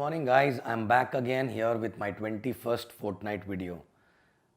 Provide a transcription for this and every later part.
morning guys, I'm back again here with my 21st fortnight video.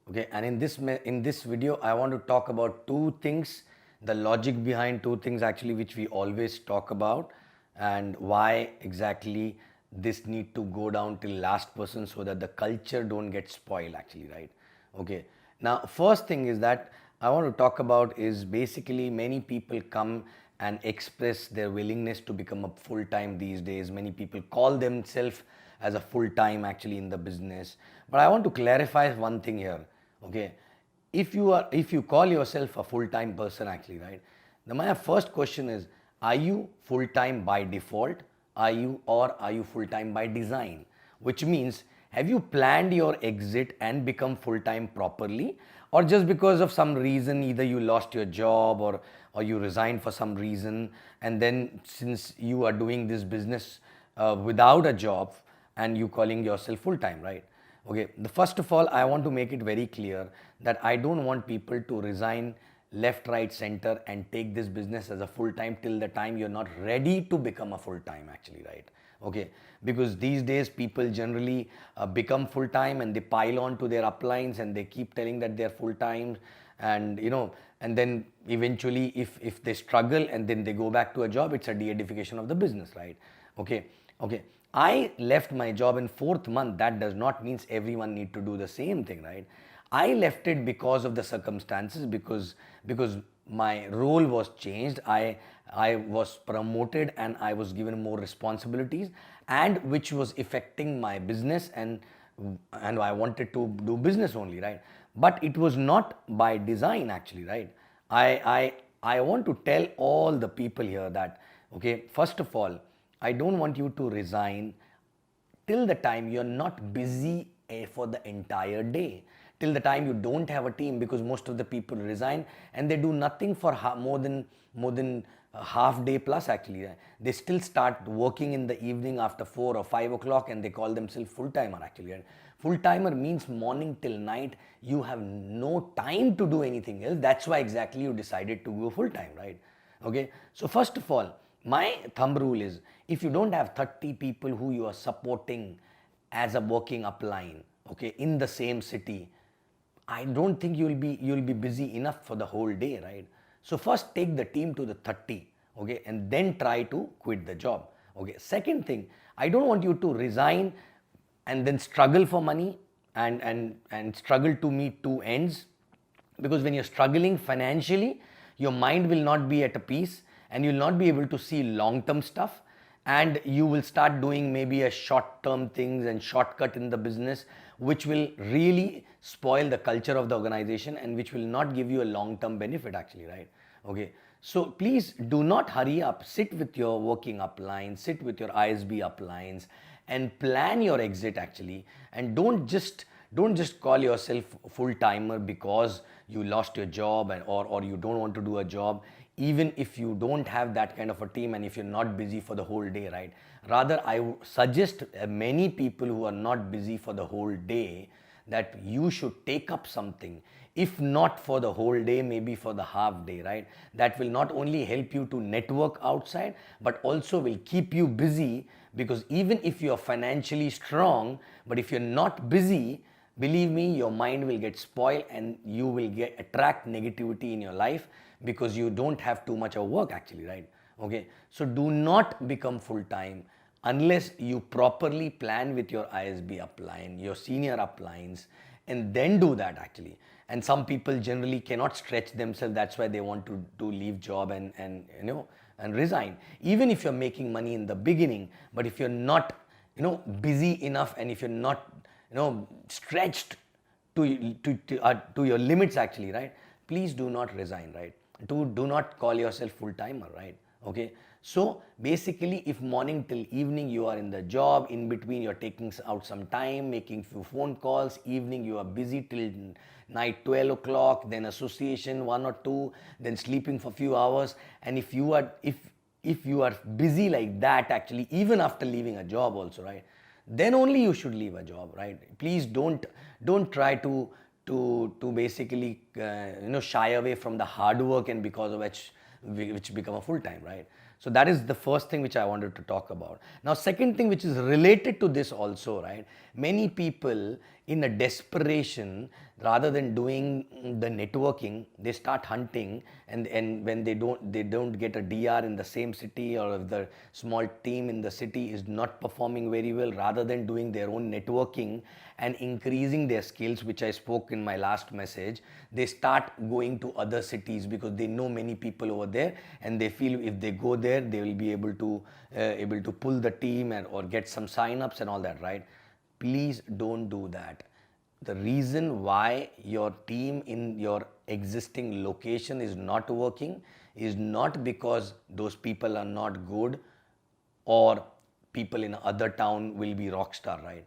Okay, and in this video I want to talk about two things, the logic behind two things actually which we always talk about, and why exactly this need to go down till last person so that the culture don't get spoiled actually, right? Okay, now first thing is that I want to talk about is basically many people come and express their willingness to become a full time these days. Many people call themselves as a full time actually in the business, but I want to clarify one thing here. Okay, if you call yourself a full time person actually, right, now my first question is, are you full time by default, are you full time by design? Which means, have you planned your exit and become full time properly, or just because of some reason either you lost your job or you resigned for some reason, and then since you are doing this business without a job and you calling yourself full time, right? Okay, the first of all, I want to make it very clear that I don't want people to resign left, right, center and take this business as a full time till the time you're not ready to become a full time actually, right? Okay, because these days people generally become full time and they pile on to their uplines and they keep telling that they're full time, and and then eventually if they struggle and then they go back to a job, it's a de-edification of the business, right? Okay, I left my job in fourth month. That does not mean everyone need to do the same thing, right? I left it because of the circumstances, because my role was changed. I was promoted and I was given more responsibilities, and which was affecting my business, and I wanted to do business only, right? But it was not by design actually, right? I want to tell all the people here that, okay, first of all, I don't want you to resign till the time you're not busy for the entire day, till the time you don't have a team, because most of the people resign and they do nothing for more than a half day plus actually. They still start working in the evening after 4 or 5 o'clock and they call themselves full timer actually. And full timer means morning till night you have no time to do anything else. That's why exactly you decided to go full time, right? Okay, so first of all, my thumb rule is, if you don't have 30 people who you are supporting as a working upline, okay, in the same city, I don't think you'll be busy enough for the whole day, right? So first take the team to the 30, okay, and then try to quit the job. Okay, second thing, I don't want you to resign and then struggle for money and struggle to meet two ends, because when you're struggling financially, your mind will not be at a peace and you'll not be able to see long term stuff, and you will start doing maybe a short term things and shortcut in the business, which will really spoil the culture of the organization and which will not give you a long term benefit actually, right? Okay, so please do not hurry up. Sit with your working uplines, sit with your ISB uplines and plan your exit actually, and don't just call yourself full timer because you lost your job, or you don't want to do a job, even if you don't have that kind of a team and if you're not busy for the whole day, right? Rather, I suggest many people who are not busy for the whole day that you should take up something, if not for the whole day, maybe for the half day, right? That will not only help you to network outside but also will keep you busy, because even if you are financially strong, but if you're not busy, believe me, your mind will get spoiled and you will attract negativity in your life, because you don't have too much of work actually, right? Okay, so do not become full time unless you properly plan with your ISB upline, your senior uplines, and then do that actually. And some people generally cannot stretch themselves, that's why they want to leave job and resign, even if you're making money in the beginning. But if you're not busy enough, and if you're not stretched to your limits actually, right, please do not resign, right? Do not call yourself full timer, right? Okay, so basically, if morning till evening you are in the job, in between you're taking out some time making few phone calls, evening you are busy till night 12 o'clock, then association 1 or 2, then sleeping for few hours, and if you are busy like that actually, even after leaving a job also, right, then only you should leave a job, right? Please don't try to basically shy away from the hard work, and because of which become a full time, right? So that is the first thing which I wanted to talk about. Now, second thing which is related to this also, right? Many people in a desperation, rather than doing the networking, they start hunting, and when they don't get a DR in the same city, or if the small team in the city is not performing very well, rather than doing their own networking and increasing their skills, which I spoke in my last message, they start going to other cities because they know many people over there, and they feel if they go there, they will be able to pull the team or get some sign-ups and all that, right? Please don't do that. The reason why your team in your existing location is not working is not because those people are not good, or people in other town will be rock star, right?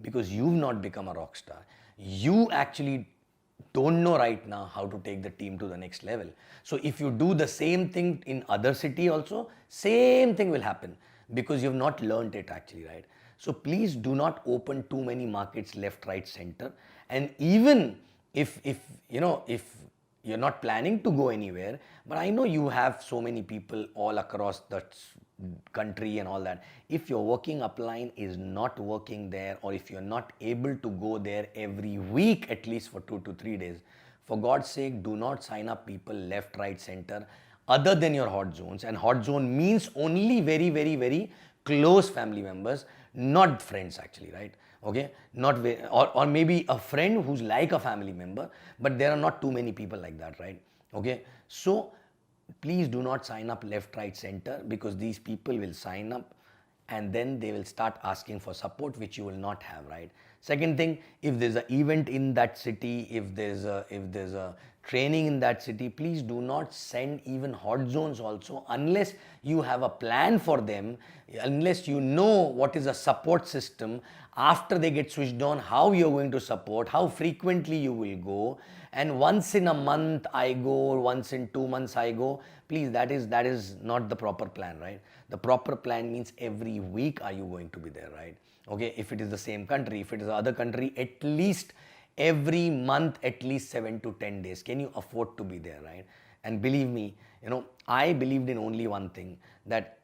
Because you've not become a rock star. You actually don't know right now how to take the team to the next level. So if you do the same thing in other city also, same thing will happen, because you've not learned it actually, right? So please do not open too many markets left, right, center. And even if you're not planning to go anywhere, but I know you have so many people all across the country and all that. If your working upline is not working there, or if you're not able to go there every week at least for 2 to 3 days, for God's sake, do not sign up people left, right, center other than your hot zones. And hot zone means only very, very, very close family members, not friends actually, right? Okay, not very, or maybe a friend who's like a family member, but there are not too many people like that, right? Okay, so please do not sign up left, right, center, because these people will sign up and then they will start asking for support, which you will not have, right? Second thing, if there's an event in that city, if there's a training in that city, please do not send even hot zones also, unless you have a plan for them, unless you know what is a support system after they get switched on, how you're going to support, how frequently you will go, and once in a month I go, once in 2 months I go. Please, that is not the proper plan, right? The proper plan means every week are you going to be there, right? Okay, if it is the same country, if it is the other country, at least every month, at least 7 to 10 days. Can you afford to be there, right? And believe me, I believed in only one thing, that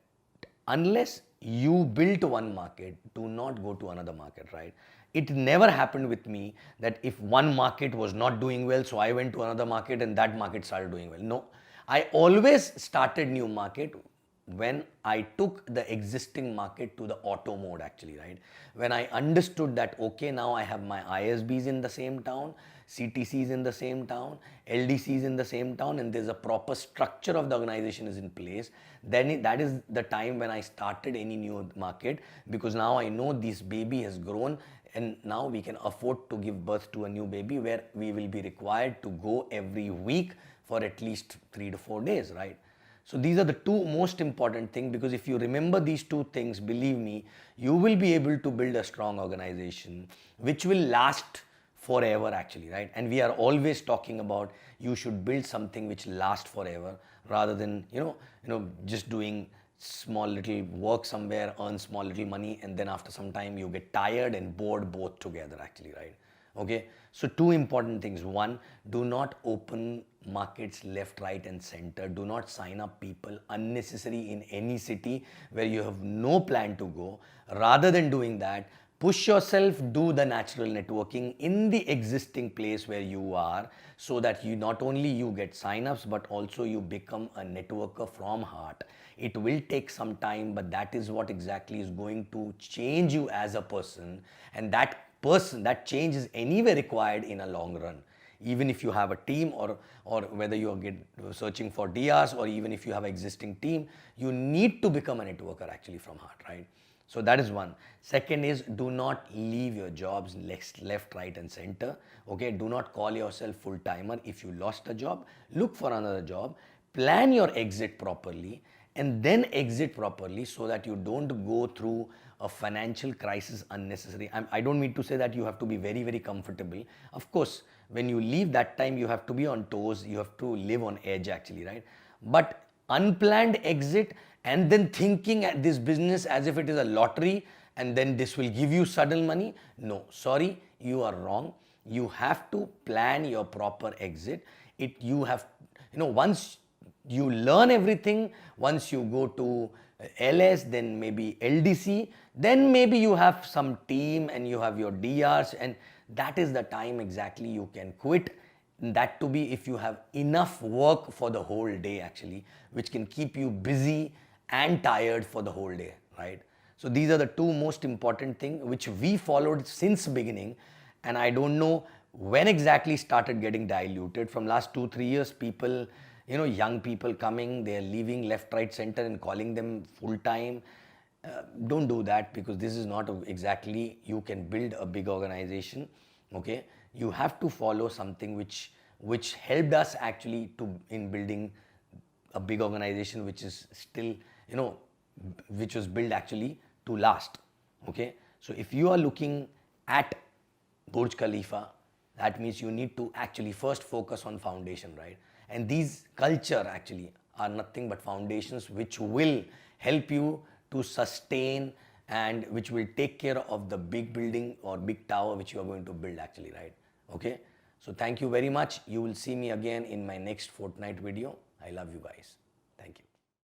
unless you built one market, do not go to another market, right? It never happened with me that if one market was not doing well, so I went to another market and that market started doing well. No, I always started new market when I took the existing market to the auto mode actually, right? When I understood that, okay, now I have my ISBs in the same town, CTCs in the same town, LDCs in the same town, and there's a proper structure of the organization is in place, then that is the time when I started any new market, because now I know this baby has grown and now we can afford to give birth to a new baby, where we will be required to go every week for at least 3 to 4 days, right? So these are the two most important things, because if you remember these two things, believe me, you will be able to build a strong organization which will last forever actually, right? And we are always talking about you should build something which lasts forever, rather than just doing small little work somewhere, earn small little money, and then after some time you get tired and bored both together actually, right? Okay, so two important things. One, do not open markets left, right, and center. Do not sign up people unnecessary in any city where you have no plan to go. Rather than doing that, push yourself, do the natural networking in the existing place where you are, so that you not only you get signups, but also you become a networker from heart. It will take some time, but that is what exactly is going to change you as a person, and that change is anyway required in a long run. Even if you have a team, or whether you are searching for DRs, or even if you have an existing team, you need to become a networker actually from heart, right? So that is one. Second is, do not leave your jobs left, right, and center. Okay, do not call yourself full timer. If you lost a job, look for another job, plan your exit properly, and then exit properly, so that you don't go through a financial crisis unnecessary. I don't mean to say that you have to be very, very comfortable. Of course, when you leave that time, you have to be on toes, you have to live on edge actually, right? But unplanned exit, and then thinking at this business as if it is a lottery and then this will give you sudden money, no, sorry, you are wrong. You have to plan your proper exit. Once You learn everything. Once you go to LS, then maybe LDC, then maybe you have some team and you have your DRs, and that is the time exactly you can quit. That to be if you have enough work for the whole day actually, which can keep you busy and tired for the whole day, right? So these are the two most important things which we followed since beginning, and I don't know when exactly started getting diluted. From last 2 3 years, people, young people coming, they're leaving left, right, center and calling them full time. Don't do that, because this is not exactly you can build a big organization. Okay, you have to follow something which helped us actually to in building a big organization, which is still, which was built actually to last. Okay, so if you are looking at Burj Khalifa, that means you need to actually first focus on foundation, right? And these culture actually are nothing but foundations which will help you to sustain and which will take care of the big building or big tower which you are going to build actually, right? Okay, so thank you very much. You will see me again in my next fortnight video. I love you guys.